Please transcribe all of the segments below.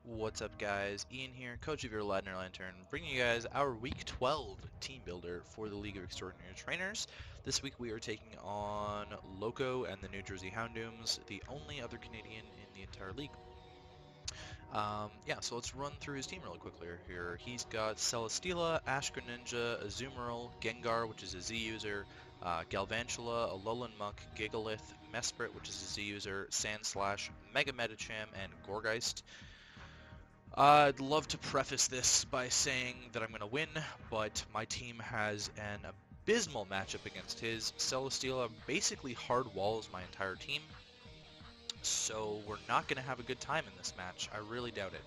What's up, guys? Ian here, coach of your Ladner Lanturn, bringing you guys our Week 12 team builder for the League of Extraordinary Trainers. This week we are taking on Loco and the New Jersey Houndooms, the only other Canadian in the entire league. Yeah, so let's run through his team really quickly here. He's got Celesteela, Ash Greninja, Azumarill, Gengar, which is a Z user, Galvantula, Alolan Muck, Gigalith, Mesprit, which is a Z user, Sandslash, Mega Medicham, and Gourgeist. I'd love to preface this by saying that I'm going to win, but my team has an abysmal matchup against his. Celesteela basically hard walls my entire team, so we're not going to have a good time in this match. I really doubt it.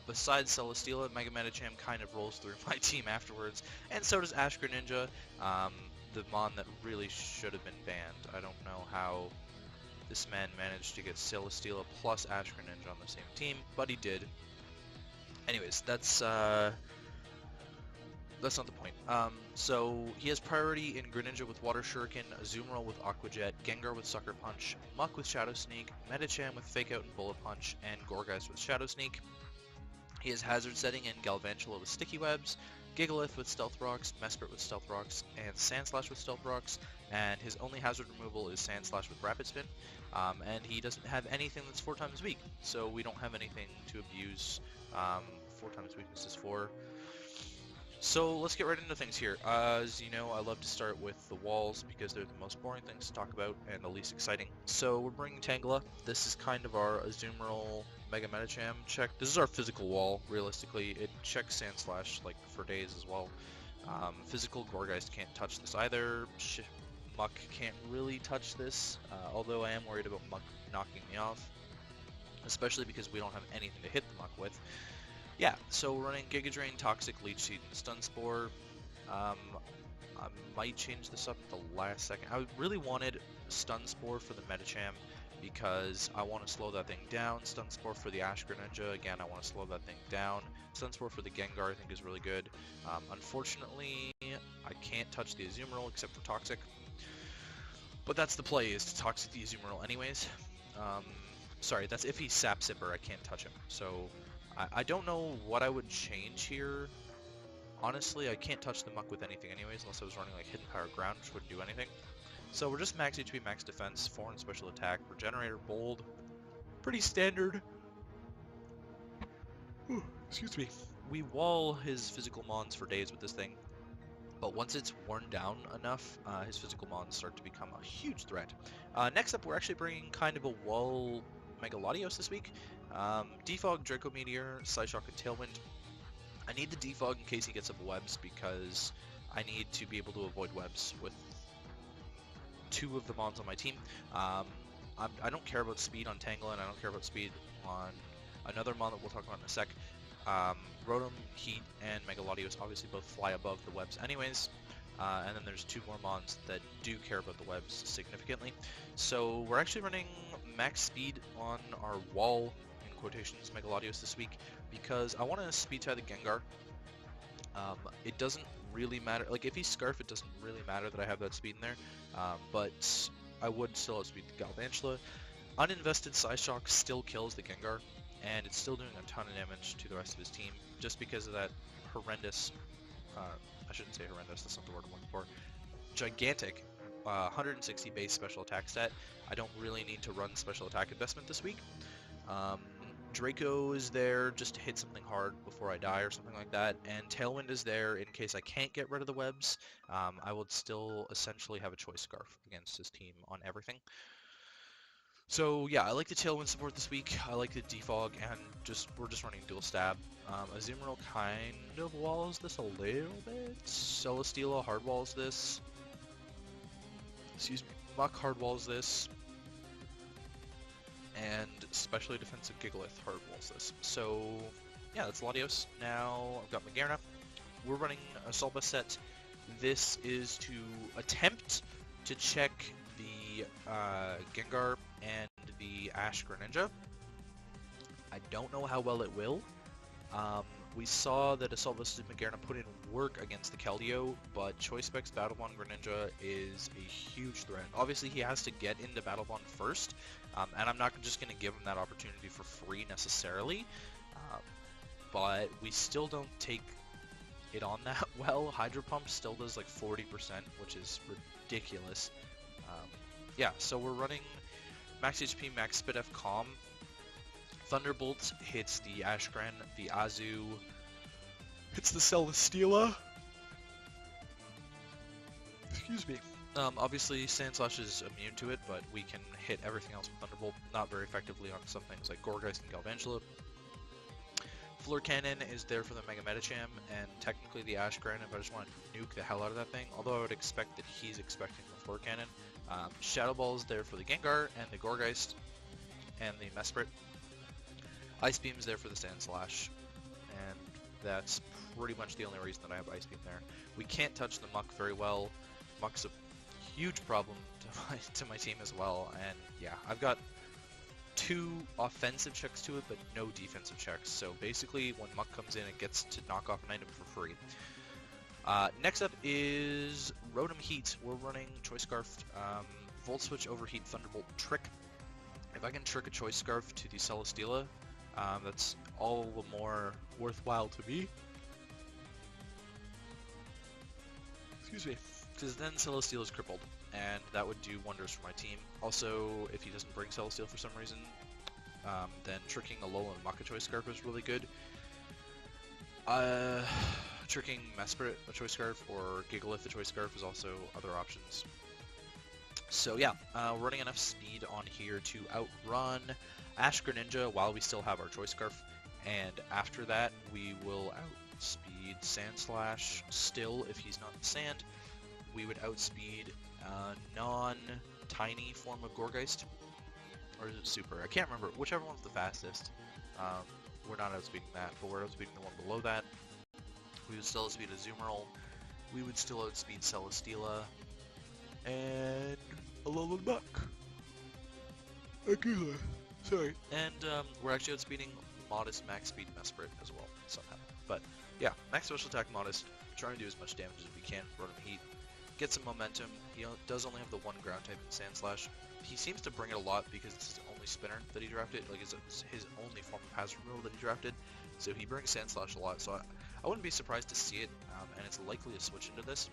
Besides Celesteela, Mega Medicham kind of rolls through my team afterwards, and so does Ash Greninja, the Mon that really should have been banned. I don't know how this man managed to get Celesteela plus Ash Greninja on the same team, but he did. Anyways, that's not the point. So he has priority in Greninja with Water Shuriken, Azumarill with Aqua Jet, Gengar with Sucker Punch, Muck with Shadow Sneak, Medicham with Fake Out and Bullet Punch, and Gourgeist with Shadow Sneak. He has Hazard Setting in Galvantula with Sticky Webs, Gigalith with Stealth Rocks, Mesprit with Stealth Rocks, and Sandslash with Stealth Rocks, and his only hazard removal is Sandslash with Rapid Spin, and he doesn't have anything that's 4 times weak, so we don't have anything to abuse 4 times weakness is 4. So let's get right into things here. As you know, I love to start with the walls because they're the most boring things to talk about and the least exciting. So we're bringing Tangela. This is kind of our Azumarill Mega Medicham check. This is our physical wall, realistically. It checks Sandslash like for days as well. Physical Gourgeist can't touch this either. Muck can't really touch this, although I am worried about Muck knocking me off, especially because we don't have anything to hit the Muck with. Yeah, so we're running Giga Drain, Toxic, Leech Seed, and Stun Spore. I might change this up at the last second. I really wanted Stun Spore for the Medicham because I want to slow that thing down. Stun Spore for the Ash Greninja, again, I want to slow that thing down. Stun Spore for the Gengar I think is really good. Unfortunately, I can't touch the Azumarill except for Toxic. But that's the play, is to Toxic the Azumarill anyways. Sorry, that's if he's Sap Sipper, I can't touch him. So I don't know what I would change here. Honestly, I can't touch the Muck with anything anyways, unless I was running like Hidden Power Ground, which wouldn't do anything. So we're just max HP, max defense, 4 in special attack, Regenerator, Bold. Pretty standard. Ooh, excuse me. We wall his physical mons for days with this thing, but once it's worn down enough, his physical mons start to become a huge threat. Next up, we're actually bringing kind of a wall Mega Latios this week. Defog, Draco Meteor, Psyshock, and Tailwind. I need the Defog in case he gets up webs because I need to be able to avoid webs with 2 of the mons on my team. I don't care about speed on Tangle, and I don't care about speed on another mon that we'll talk about in a sec. Rotom-Heat and Mega Latios obviously both fly above the webs anyways. And then there's 2 more mons that do care about the webs significantly. So we're actually running max speed on our wall, in quotations, Mega Latios this week, because I want to speed tie the Gengar. It doesn't really matter, like if he's Scarf, it doesn't really matter that I have that speed in there, but I would still have speed the Galvantula. Uninvested Psyshock still kills the Gengar, and it's still doing a ton of damage to the rest of his team, just because of that horrendous, I shouldn't say horrendous, that's not the word I'm looking for, gigantic 160 base special attack stat. I don't really need to run special attack investment this week. Draco is there just to hit something hard before I die or something like that, and Tailwind is there in case I can't get rid of the webs. I would still essentially have a choice scarf against his team on everything. So yeah, I like the Tailwind support this week. I like the Defog, and we're just running dual stab. Azumarill kind of walls this a little bit. Celesteela hard walls this. Excuse me. Muck hard walls this. And especially defensive Gigalith hard walls this. So yeah, that's Latios. Now I've got Magearna. We're running a Solba set. This is to attempt to check the Gengar and the Ash Greninja. I don't know how well it will. We saw that Assault-Vested Magearna put in work against the Keldeo, but Choice Specs Battlebond Greninja is a huge threat. Obviously, he has to get into Battlebond first, and I'm not just going to give him that opportunity for free necessarily. but we still don't take it on that well. Hydro Pump still does like 40%, which is ridiculous. Yeah, so we're running Max HP, Max Spit F Calm. Thunderbolt hits the Ashgren, the Azu hits the Celesteela. Excuse me. Obviously, Sandslash is immune to it, but we can hit everything else with Thunderbolt, not very effectively on some things like Gourgeist and Galvantula. Floor Cannon is there for the Mega Medicham, and technically the Ashgren if I just want to nuke the hell out of that thing, although I would expect that he's expecting the Floor Cannon. Shadow Ball is there for the Gengar and the Gourgeist and the Mesprit. Ice Beam is there for the Sandslash, and that's pretty much the only reason that I have Ice Beam there. We can't touch the Muck very well. Muck's a huge problem to my team as well, and yeah, I've got 2 offensive checks to it, but no defensive checks. So basically, when Muck comes in, it gets to knock off an item for free. Next up is Rotom-Heat. We're running Choice Scarf, Volt Switch, Overheat, Thunderbolt, Trick. If I can trick a Choice Scarf to the Celesteela, that's all the more worthwhile to me. Excuse me. Because then Celesteela is crippled, and that would do wonders for my team. Also, if he doesn't bring Celesteela for some reason, then tricking Alolan and Maka Choice Scarf is really good. Tricking Mesprit a Choice Scarf or Gigalith a Choice Scarf is also other options. So yeah, we're running enough speed on here to outrun Ash Greninja while we still have our Choice Scarf, and after that we will outspeed Sandslash still if he's not in sand. We would outspeed non-tiny form of Gourgeist, or is it Super? I can't remember, whichever one's the fastest. We're not outspeeding that, but we're outspeeding the one below that. We would still outspeed Azumarill, we would still outspeed Celesteela, and Alolan Muck. Sorry. And we're actually outspeeding Modest Max Speed Mesprit as well, somehow. But yeah, Max Special Attack Modest, trying to do as much damage as we can, Rotom-Heat. Get some momentum. He does only have the 1 ground type in Sandslash. He seems to bring it a lot because it's his only spinner that he drafted, like it's his only form of hazard removal that he drafted. So he brings Sandslash a lot, so I wouldn't be surprised to see it, and it's likely to switch into this,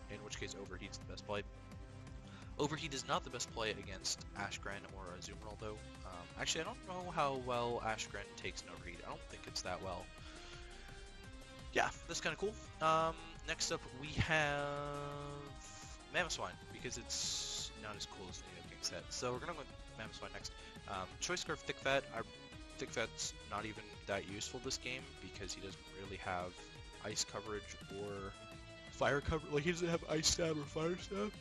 in which case Overheat's the best play. Overheat is not the best play against Ashgren or Azumarill though. Actually, I don't know how well Ashgren takes an Overheat. I don't think it's that well. Yeah, that's kind of cool. Next up we have Mamoswine, because it's not as cool as the Nidoking set. So we're going to go with Mamoswine next. Choice Scarf Thick Fat. Thick Fat's not even that useful this game because he doesn't really have ice coverage or fire coverage. Like, he doesn't have ice stab or fire stab.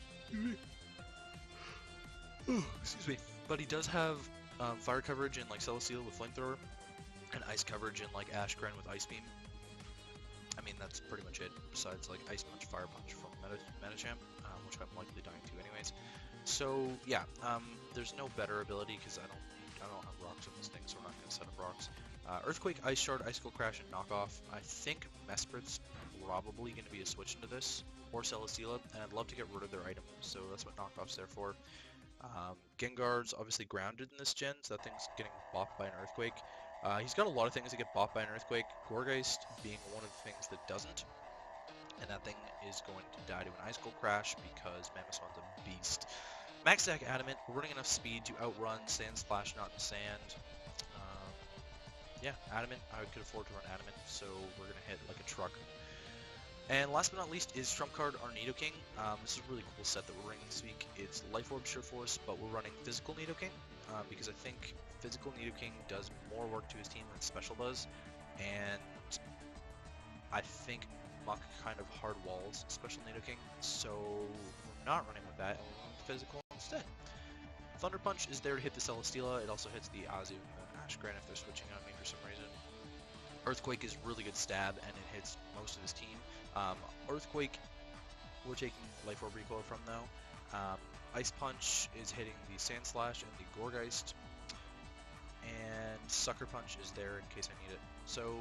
Excuse me. But he does have fire coverage in like Celesteela with Flamethrower, and ice coverage in like Ashgren with Ice Beam. I mean, that's pretty much it, besides like Ice Punch, Fire Punch from Medicham, which I'm likely dying to anyways. So yeah, there's no better ability because I don't have rocks in this thing, so we're not gonna set up rocks. Earthquake, Ice Shard, Icicle Crash, and Knockoff. I think Mesprit's probably gonna be a switch into this, or Celesteela, and I'd love to get rid of their item, so that's what Knockoff's there for. Gengar's obviously grounded in this gen, so that thing's getting bopped by an Earthquake. He's got a lot of things that get bopped by an Earthquake, Gourgeist being one of the things that doesn't, and that thing is going to die to an Icicle Crash because Mamoswine's a beast. Max Attack Adamant, we're running enough speed to outrun Sandslash not in sand. Yeah, Adamant, I could afford to run Adamant, so we're going to hit like a truck. And last but not least is Trump Card, our Nidoking. This is a really cool set that we're running this week. It's Life Orb, Sure Force, but we're running Physical Nidoking, because I think Physical Nidoking does more work to his team than Special does, and I think Muck kind of hard walls Special Nidoking, so we're not running with that, and we're running Physical instead. Thunder Punch is there to hit the Celesteela. It also hits the Azu and the Ashgren if they're switching on me for some reason. Earthquake is really good stab, and it hits most of his team. Earthquake, we're taking Life Orb recoil from though. Ice Punch is hitting the Sandslash and the Gourgeist, and Sucker Punch is there in case I need it. So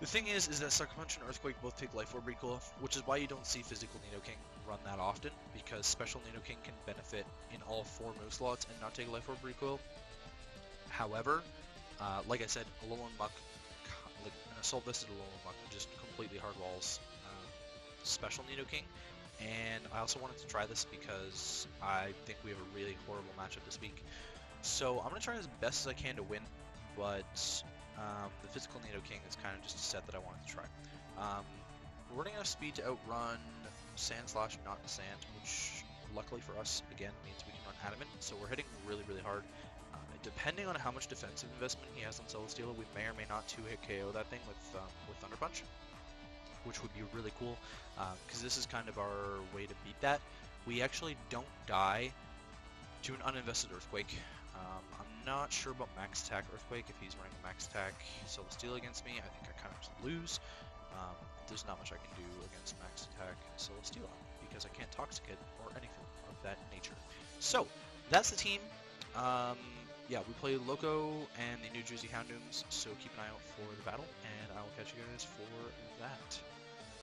the thing is that Sucker Punch and Earthquake both take Life Orb recoil, which is why you don't see Physical Nidoking run that often, because Special Nidoking can benefit in all 4 move slots and not take Life Orb recoil. However, like I said, Alolan Muck Assault Vista Alolan Muck just completely hard walls Special Nidoking. And I also wanted to try this because I think we have a really horrible matchup this week. So I'm going to try as best as I can to win, but the physical Nidoking is kind of just a set that I wanted to try. We're running enough speed to outrun Sandslash, not Sand, which luckily for us, again, means we can run Adamant, so we're hitting really, really hard. Depending on how much defensive investment he has on Celesteela, we may or may not 2-hit KO that thing with Thunder Punch, which would be really cool, because this is kind of our way to beat that. We actually don't die to an uninvested Earthquake. I'm not sure about Max Attack Earthquake. If he's running a Max Attack Celesteela against me, I think I kind of just lose. There's not much I can do against Max Attack Celesteela, because I can't Toxic it or anything of that nature. So, that's the team. Yeah, we play Loco and the New Jersey Houndooms, so keep an eye out for the battle, and I will catch you guys for that.